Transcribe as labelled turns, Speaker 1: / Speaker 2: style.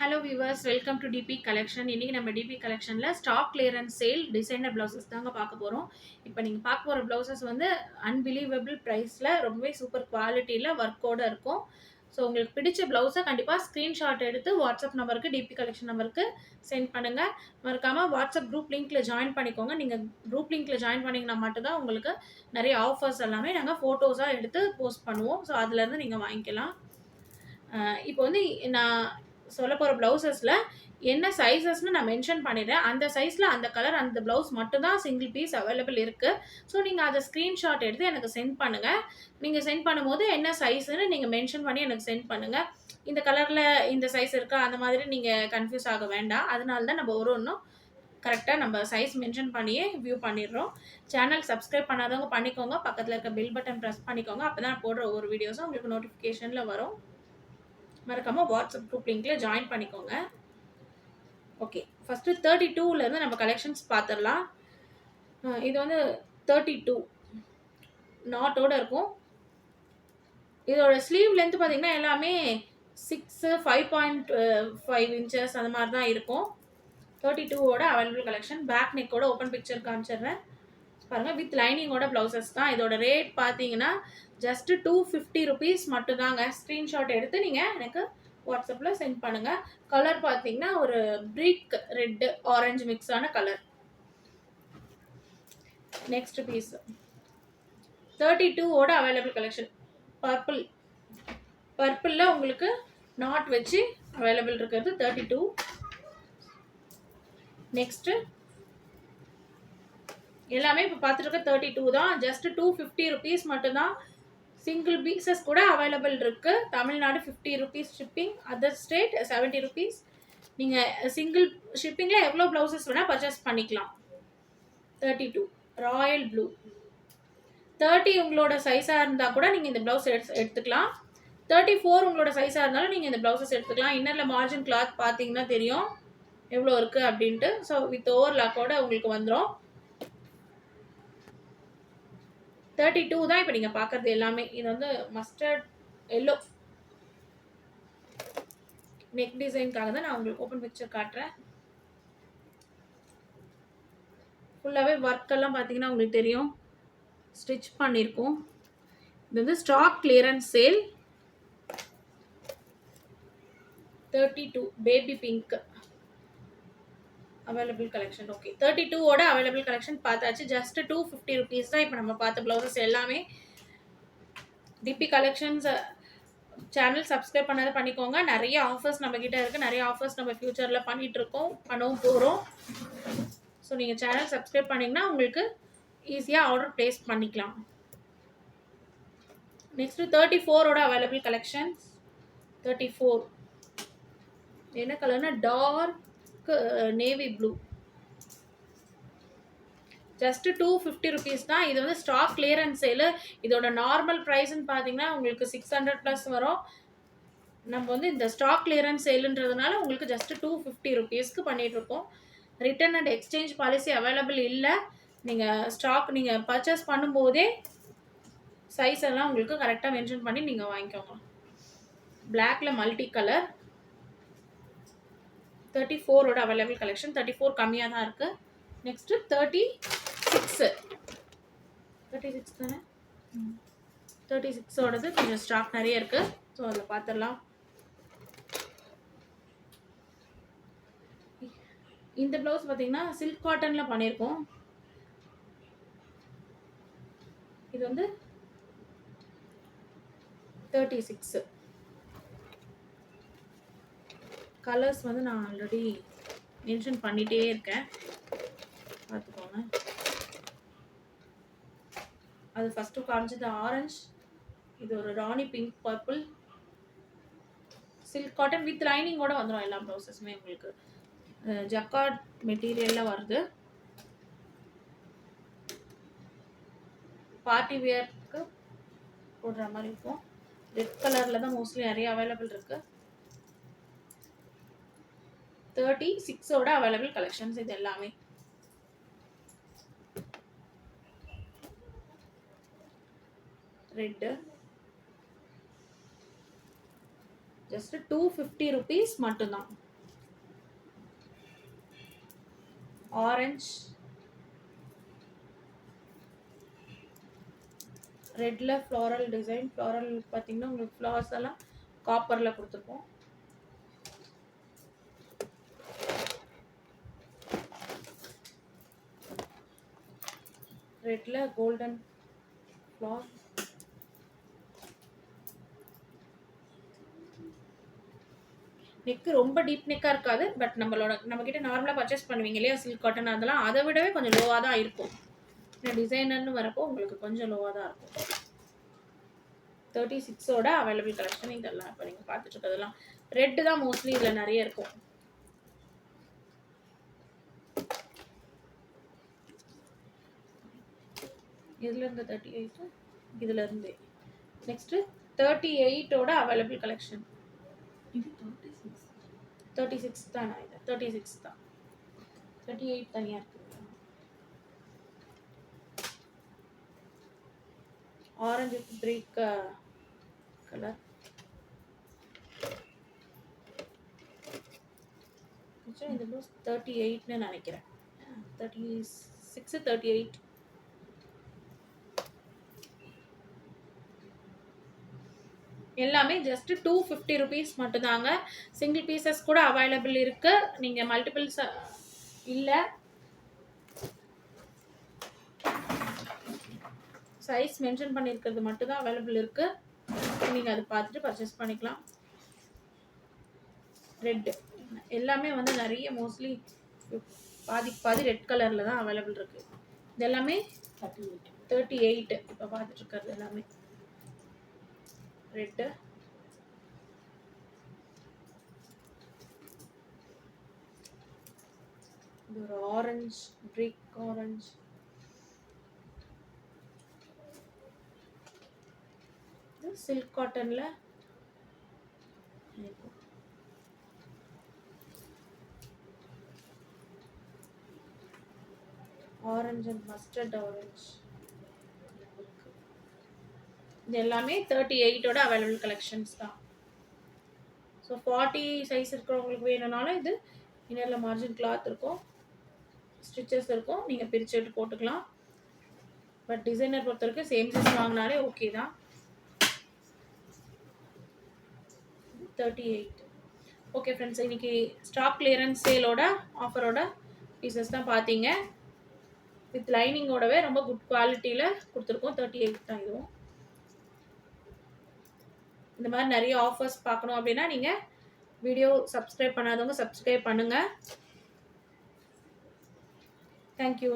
Speaker 1: Hello viewers, welcome to DP collection. இன்றைக்கி நம்ம DP கலெக்ஷனில் stock clearance sale designer blouses தாங்க பார்க்க போகிறோம். இப்போ நீங்கள் பார்க்க போகிற ப்ளவுசஸ் வந்து அன்பிலீவபிள் ப்ரைஸில் ரொம்பவே சூப்பர் குவாலிட்டியில் ஒர்க்கோடு இருக்கும். ஸோ உங்களுக்கு பிடிச்ச ப்ளவுஸை கண்டிப்பாக ஸ்க்ரீன்ஷாட் எடுத்து வாட்ஸ்அப் நம்பருக்கு, டிபி கலெக்ஷன் நம்பருக்கு சென்ட் பண்ணுங்கள். மறக்காமல் வாட்ஸ்அப் குரூப் லிங்க்கில் ஜாயின் பண்ணிக்கோங்க. நீங்கள் குரூப் லிங்க்கில் ஜாயின் பண்ணிங்கன்னா மட்டும்தான் உங்களுக்கு நிறைய ஆஃபர்ஸ் எல்லாமே நாங்கள் ஃபோட்டோஸாக எடுத்து போஸ்ட் பண்ணுவோம். ஸோ அதுலேருந்து நீங்கள் வாங்கிக்கலாம். இப்போ வந்து நான் சொல்ல போகிற ப்ளவுசஸில் என்ன சைஸஸ்ன்னு நான் மென்ஷன் பண்ணிடுறேன். அந்த சைஸில் அந்த கலர் அந்த ப்ளவுஸ் மட்டும்தான் சிங்கிள் பீஸ் அவைலபிள் இருக்குது. ஸோ நீங்கள் அதை ஸ்க்ரீன்ஷாட் எடுத்து எனக்கு சென்ட் பண்ணுங்கள். நீங்கள் சென்ட் பண்ணும்போது என்ன சைஸுன்னு நீங்கள் மென்ஷன் பண்ணி எனக்கு சென்ட் பண்ணுங்கள். இந்த கலரில் இந்த சைஸ் இருக்கா அந்த மாதிரி நீங்கள் கன்ஃபியூஸ் ஆக வேண்டாம். அதனால தான் நம்ம ஒன்றும் கரெக்டாக நம்ம சைஸ் மென்ஷன் பண்ணியே வியூ பண்ணிடுறோம். சேனல் சப்ஸ்கிரைப் பண்ணாதவங்க பண்ணிக்கோங்க. பக்கத்தில் இருக்க பெல் பட்டன் ப்ரெஸ் பண்ணிக்கோங்க. அப்போ தான் போடுற ஒவ்வொரு வீடியோஸும் உங்களுக்கு நோட்டிஃபிகேஷனில் வரும். மறக்காமல் வாட்ஸ்அப் குரூப் லிங்க்கில் ஜாயின் பண்ணிக்கோங்க. ஓகே, ஃபஸ்ட்டு 32லேருந்து நம்ம கலெக்ஷன்ஸ் பார்த்துடலாம். இது வந்து 32 நாட்டோடு இருக்கும். இதோட ஸ்லீவ் லென்த் பார்த்திங்கன்னா எல்லாமே 6, 5.5 இன்ச்சஸ் அந்த மாதிரி தான் இருக்கும். 32ஓட அவைலபிள் கலெக்ஷன். பேக் நெக்கோட ஓப்பன் பிக்சர் காமிச்சிடுறேன் பாருங்கள். வித் லைனிங்கோட ப்ளவுசஸ் தான். இதோட ரேட் பார்த்தீங்கன்னா ஜஸ்ட்டு 250 ருபீஸ் மட்டும்தாங்க. ஸ்க்ரீன்ஷாட் எடுத்து நீங்கள் எனக்கு வாட்ஸ்அப்பில் சென்ட் பண்ணுங்கள். கலர் பார்த்தீங்கன்னா ஒரு பிரிக் ரெட்டு ஆரஞ்சு மிக்ஸான கலர். நெக்ஸ்ட் பீஸ் 32ஓட அவைலபிள் கலெக்ஷன். பர்பிளில் உங்களுக்கு நாட் வச்சு அவைலபிள் இருக்கிறது 32. நெக்ஸ்ட்டு எல்லாமே இப்போ பார்த்துருக்க 32 தான். ஜஸ்ட் 250 ருபீஸ் மட்டும்தான். சிங்கிள் பீசஸ் கூட அவைலபிள் இருக்குது. Tamil Nadu 50 rupees shipping, other state 70 rupees. நீங்கள் சிங்கிள் ஷிப்பிங்கில் எவ்வளோ ப்ளவுசஸ் வேணால் பர்ச்சேஸ் பண்ணிக்கலாம். 32 ராயல் ப்ளூ. 30 உங்களோட சைஸாக இருந்தால் கூட நீங்கள் இந்த ப்ளவுஸ் எடுத்துக்கலாம். 34 உங்களோட சைஸாக இருந்தாலும் நீங்கள் இந்த ப்ளவுசஸ் எடுத்துக்கலாம். இன்னரில் மார்ஜின் கிளாத் பார்த்தீங்கன்னா தெரியும் எவ்வளோ இருக்குது அப்படின்ட்டு. ஸோ வித் ஓவர்லாக்கோட உங்களுக்கு வந்துடும். 32 தான் இப்போ நீங்கள் பார்க்குறது எல்லாமே. இது வந்து மஸ்டர்ட் எல்லோ நெக் டிசைனுக்காக தான் நான் உங்களுக்கு ஓப்பன் பிக்சர் காட்டுறேன். ஃபுல்லாகவே ஒர்க்கெல்லாம் பார்த்தீங்கன்னா உங்களுக்கு தெரியும், ஸ்டிச் பண்ணியிருக்கோம். இது வந்து stock clearance sale. 32 baby pink available collection. Okay, 32ஓட அவைலபிள் கலெக்ஷன் பார்த்தாச்சு. ஜஸ்ட் 250 ருபீஸ் தான் இப்போ நம்ம பார்த்த ப்ளவுசஸ் எல்லாமே. டிபி கலெக்ஷன்ஸ் சேனல் சப்ஸ்கிரைப் பண்ணாத பண்ணிக்கோங்க. நிறைய ஆஃபர்ஸ் நம்மக்கிட்ட இருக்குது. நிறைய ஆஃபர்ஸ் நம்ம ஃப்யூச்சரில் பண்ணிகிட்ருக்கோம், பண்ணவும் போகிறோம். ஸோ நீங்கள் சேனல் சப்ஸ்கிரைப் பண்ணிங்கன்னா உங்களுக்கு ஈஸியாக ஆர்டர் ப்ளேஸ் பண்ணிக்கலாம். நெக்ஸ்ட்டு 34ஓட அவைலபிள் கலெக்ஷன்ஸ். 34 என்ன கலர்னா dark navy blue. Just 250 rupees தான். இது வந்து ஸ்டாக் கிளியரன்ஸ் சேலு. இதோட நார்மல் ப்ரைஸ்ன்னு பார்த்தீங்கன்னா உங்களுக்கு 600+ வரும். நம்ம வந்து இந்த ஸ்டாக் கிளியரன்ஸ் சேலுன்றதுனால உங்களுக்கு ஜஸ்ட் 250 ருபீஸ்க்கு பண்ணிகிட்ருக்கோம். Return and exchange policy available இல்லை. நீங்கள் பர்ச்சேஸ் பண்ணும்போதே சைஸ் எல்லாம் உங்களுக்கு கரெக்டாக மென்ஷன் பண்ணி நீங்கள் வாங்கிக்கோங்க. பிளாக்ல மல்டி கலர். 34ஓட அவைலபிள் கலெக்ஷன். 34 கம்மியாக தான் இருக்குது. நெக்ஸ்ட்டு 36 தானே. 36ஓடது கொஞ்சம் ஸ்டாக் நிறைய இருக்குது. ஸோ அதில் பார்த்துடலாம். இந்த ப்ளவுஸ் பார்த்தீங்கன்னா சில்க் காட்டனில் பண்ணியிருக்கோம். இது வந்து 36. கலர்ஸ் வந்து நான் ஆல்ரெடி மென்ஷன் பண்ணிகிட்டே இருக்கேன், பார்த்துக்கோங்க. அது ஃபஸ்ட்டு காமிச்சது ஆரஞ்ச். இது ஒரு rani pink purple. Silk cotton with லைனிங்கோட வந்துடும் எல்லா ப்ளவுசஸுமே. உங்களுக்கு ஜக்கார்ட் மெட்டீரியலில் வருது. பார்ட்டி வியர்க்கு போடுற மாதிரி இருக்கும். ரெட் கலரில் தான் மோஸ்ட்லி நிறைய அவைலபிள் இருக்குது. 36ஓட அவைலபிள் கலெக்ஷன்ஸ் இது எல்லாமே. ரெட்டு ஜஸ்ட் 250 ருபீஸ் மட்டும்தான். ஆரஞ்சு, ரெட்ல ஃப்ளாரல் டிசைன். ஃப்ளாரல் பார்த்தீங்கன்னா உங்களுக்கு ஃப்ளவர்ஸ் எல்லாம் காப்பரில் கொடுத்துருப்போம். ரெட்ல கோல்டன் ஃப்ளார். நெக்கு ரொம்ப டீப் நெக்காக இருக்காது, பட் நம்மக்கிட்ட நார்மலாக பர்ச்சேஸ் பண்ணுவீங்க இல்லையா சில்க் காட்டன், அதெல்லாம் அதை விடவே கொஞ்சம் லோவாக தான் இருக்கும். டிசைனர்னு வரப்போ உங்களுக்கு கொஞ்சம் லோவாக தான் இருக்கும். 36ஓட அவைலபிள் கலெக்ஷன் இதெல்லாம். இப்போ நீங்கள் பார்த்துட்டு இருக்கிறதெல்லாம் ரெட்டு தான் மோஸ்ட்லி இதில் நிறைய இருக்கும். இதுலேருந்து 38, இதுலேருந்து நெக்ஸ்ட்டு 38ஓட அவைலபிள் கலெக்ஷன். இது 36 தான். இது 36 தான். 38 தனியாக இருக்குது. Orange brick colour. இந்த ப்ளவுஸ் 38ன்னு நினைக்கிறேன். 36 38. எல்லாமே ஜஸ்ட் 250 rupees மட்டும்தாங்க. சிங்கிள் பீசஸ் கூட அவைலபிள் இருக்கு. நீங்க மல்டிபிள்ஸ் இல்ல, சைஸ் மென்ஷன் பண்ணியிருக்கிறது மட்டும் தான் அவைலபிள் இருக்கு. நீங்க அதை பார்த்துட்டு பர்ச்சேஸ் பண்ணிக்கலாம். ரெட் எல்லாமே வந்து நிறைய மோஸ்ட்லி பாதி ரெட் கலர்ல தான் அவைலபிள் இருக்கு. இது எல்லாமே 38. இப்போ பார்த்துட்டு இருக்கிறது எல்லாமே ரெட்டு. இது ஒரு ஆரஞ்சு, பிரிக் ஆரஞ்சு. இது சில்க் காட்டன்ல ஆரஞ்சு அண்ட் மஸ்டர்ட் ஆரஞ்சு. இது எல்லாமே 38ஓட அவைலபிள் கலெக்ஷன்ஸ் தான். ஸோ 40 சைஸ் இருக்கிறவங்களுக்கு வேணும்னாலும் இது இன்னரில் மார்ஜின் கிளாத் இருக்கும், ஸ்டிச்சஸ் இருக்கும், நீங்கள் பிரித்து எடுத்து போட்டுக்கலாம். பட் டிசைனர் பொறுத்த வரைக்கும் சேம் சைஸ் வாங்கினாலே ஓகே தான். 38. ஓகே ஃப்ரெண்ட்ஸ், இன்னைக்கு ஸ்டாக் கிளியரன்ஸ் சேலோட ஆஃபரோட பீசஸ் தான் பார்த்தீங்க. வித் லைனிங்கோடவே ரொம்ப குட் குவாலிட்டியில் கொடுத்துருக்கோம். 38 தான் இதுவும். இந்த மாதிரி நிறைய ஆஃபர்ஸ் பார்க்கணும் அப்படின்னா நீங்கள் வீடியோ சப்ஸ்கிரைப் பண்ணாதவங்க சப்ஸ்கிரைப் பண்ணுங்கள். தேங்க்யூ.